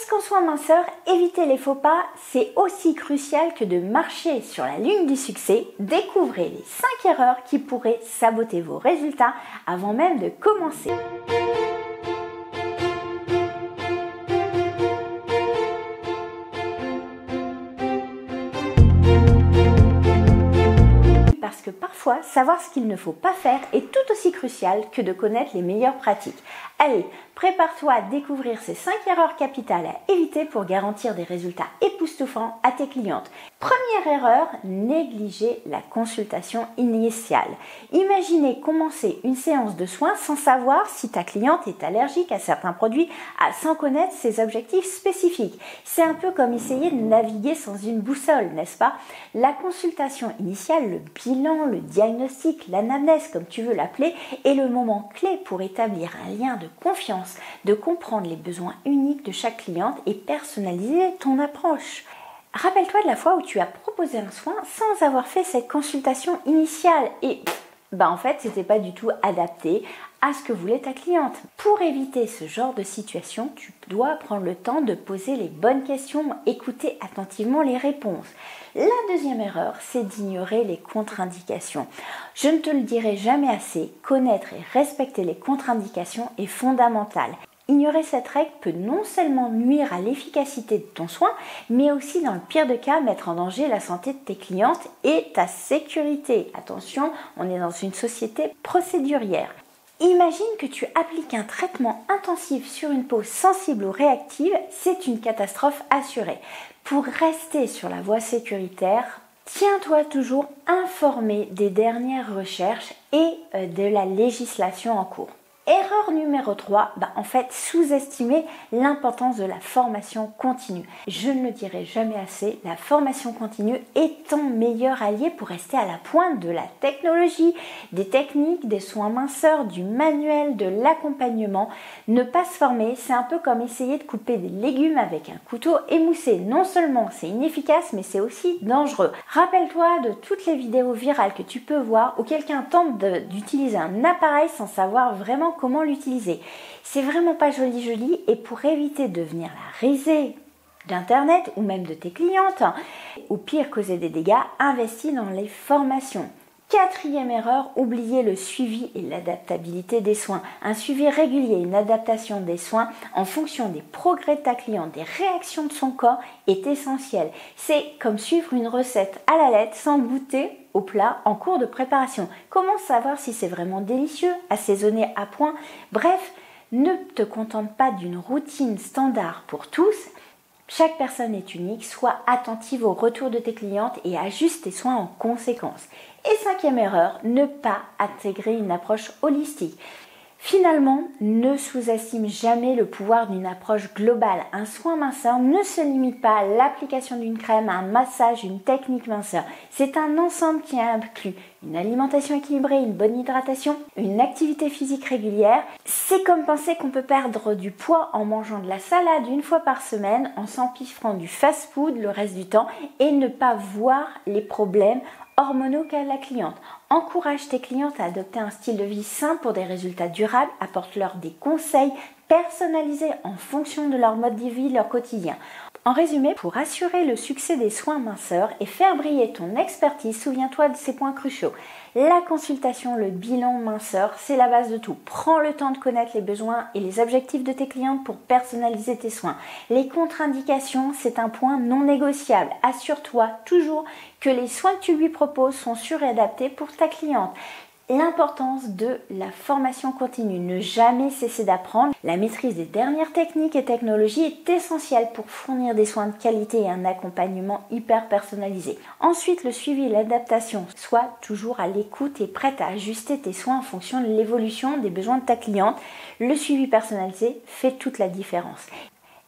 Puisqu'en soins minceur, éviter les faux pas, c'est aussi crucial que de marcher sur la ligne du succès. Découvrez les 5 erreurs qui pourraient saboter vos résultats avant même de commencer. Parce que parfois, savoir ce qu'il ne faut pas faire est tout aussi crucial que de connaître les meilleures pratiques. Allez, prépare-toi à découvrir ces 5 erreurs capitales à éviter pour garantir des résultats époustouflants à tes clientes. Première erreur, négliger la consultation initiale. Imaginez commencer une séance de soins sans savoir si ta cliente est allergique à certains produits, sans connaître ses objectifs spécifiques. C'est un peu comme essayer de naviguer sans une boussole, n'est-ce pas? La consultation initiale, le bilan, le diagnostic, l'anamnèse comme tu veux l'appeler, est le moment clé pour établir un lien de confiance, de comprendre les besoins uniques de chaque cliente et personnaliser ton approche. Rappelle-toi de la fois où tu as proposé un soin sans avoir fait cette consultation initiale et en fait c'était pas du tout adapté à ce que voulait ta cliente. Pour éviter ce genre de situation, tu dois prendre le temps de poser les bonnes questions, écouter attentivement les réponses. La deuxième erreur, c'est d'ignorer les contre-indications. Je ne te le dirai jamais assez, connaître et respecter les contre-indications est fondamental. Ignorer cette règle peut non seulement nuire à l'efficacité de ton soin, mais aussi dans le pire des cas mettre en danger la santé de tes clientes et ta sécurité. Attention, on est dans une société procédurière. Imagine que tu appliques un traitement intensif sur une peau sensible ou réactive, c'est une catastrophe assurée. Pour rester sur la voie sécuritaire, tiens-toi toujours informé des dernières recherches et de la législation en cours. Erreur numéro 3, sous-estimer l'importance de la formation continue. Je ne le dirai jamais assez, la formation continue est ton meilleur allié pour rester à la pointe de la technologie, des techniques, des soins minceurs, du manuel, de l'accompagnement. Ne pas se former, c'est un peu comme essayer de couper des légumes avec un couteau émoussé. Non seulement c'est inefficace, mais c'est aussi dangereux. Rappelle-toi de toutes les vidéos virales que tu peux voir où quelqu'un tente d'utiliser un appareil sans savoir vraiment comment l'utiliser. C'est vraiment pas joli et pour éviter de devenir la risée d'internet ou même de tes clientes, ou pire causer des dégâts, investis dans les formations. Quatrième erreur, oublier le suivi et l'adaptabilité des soins. Un suivi régulier, une adaptation des soins en fonction des progrès de ta cliente, des réactions de son corps est essentiel. C'est comme suivre une recette à la lettre sans goûter au plat en cours de préparation. Comment savoir si c'est vraiment délicieux, assaisonné à point? Bref, ne te contente pas d'une routine standard pour tous. Chaque personne est unique, sois attentive au retour de tes clientes et ajuste tes soins en conséquence. Et cinquième erreur, ne pas intégrer une approche holistique. Finalement, ne sous-estime jamais le pouvoir d'une approche globale. Un soin minceur ne se limite pas à l'application d'une crème, un massage, une technique minceur. C'est un ensemble qui inclut une alimentation équilibrée, une bonne hydratation, une activité physique régulière. C'est comme penser qu'on peut perdre du poids en mangeant de la salade une fois par semaine, en s'empiffrant du fast-food le reste du temps et ne pas voir les problèmes hormonaux qu'a la cliente. Encourage tes clientes à adopter un style de vie sain pour des résultats durables, apporte-leur des conseils personnalisés en fonction de leur mode de vie, leur quotidien. En résumé, pour assurer le succès des soins minceurs et faire briller ton expertise, souviens-toi de ces points cruciaux. La consultation, le bilan minceur, c'est la base de tout. Prends le temps de connaître les besoins et les objectifs de tes clientes pour personnaliser tes soins. Les contre-indications, c'est un point non négociable. Assure-toi toujours que les soins que tu lui proposes sont sûrs et adaptés pour ta cliente. L'importance de la formation continue, ne jamais cesser d'apprendre. La maîtrise des dernières techniques et technologies est essentielle pour fournir des soins de qualité et un accompagnement hyper personnalisé. Ensuite, le suivi et l'adaptation. Sois toujours à l'écoute et prête à ajuster tes soins en fonction de l'évolution des besoins de ta cliente. Le suivi personnalisé fait toute la différence.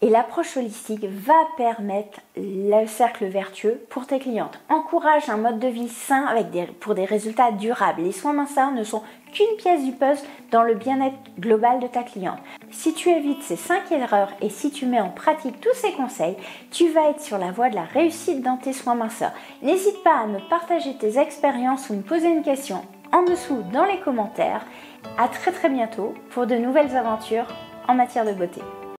Et l'approche holistique va permettre le cercle vertueux pour tes clientes. Encourage un mode de vie sain pour des résultats durables. Les soins minceurs ne sont qu'une pièce du puzzle dans le bien-être global de ta cliente. Si tu évites ces 5 erreurs et si tu mets en pratique tous ces conseils, tu vas être sur la voie de la réussite dans tes soins minceurs. N'hésite pas à me partager tes expériences ou me poser une question en dessous dans les commentaires. À très bientôt pour de nouvelles aventures en matière de beauté.